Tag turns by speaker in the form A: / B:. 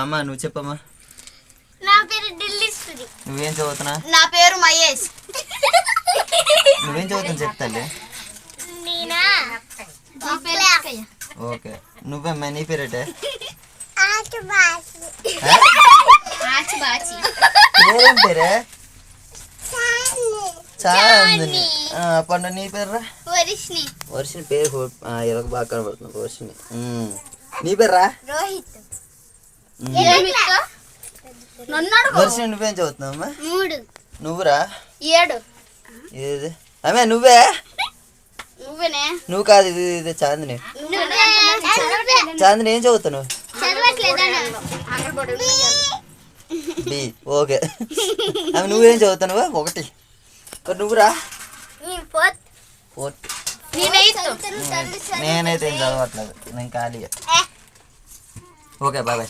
A: అమ్మా నువ్వు చెప్పమ్మా.
B: నా పేరు ఢిల్లీశ్వరి.
A: నువ్వేం చదువుతున్నా?
C: నా పేరు మహేష్.
A: నువ్వేం చదువుతున్నా చెప్తాలే.
B: నేనా
A: ఓకే నువ్వమ్మా నీ పేరేటే? పేరేం పేరే? చాందిని. పండు నీ పేర్రా?
B: వర్షిని.
A: వర్షిని పేరు ఇలాగ బాగా కనబడుతుంది. వర్షిని. నీ పేర్రా?
B: రోహిత్.
A: వర్షిని నువ్వేం చదువుతున్నావమ్మా?
B: 3.
A: నువ్వురా?
B: 7.
A: ఏది అమ్మే నువ్వే?
B: నువ్వేనే?
A: నువ్వు కాదు ఇది చాందిని. చాందిని ఏం చదువుతున్నావు? బి. ఓకే అమ్మ నువ్వేం చదువుతున్నావా? 1. నువ్వురా? 4. నేనైతే ఏం చదవట్లేదు, నేను ఖాళీగా. Okay bye.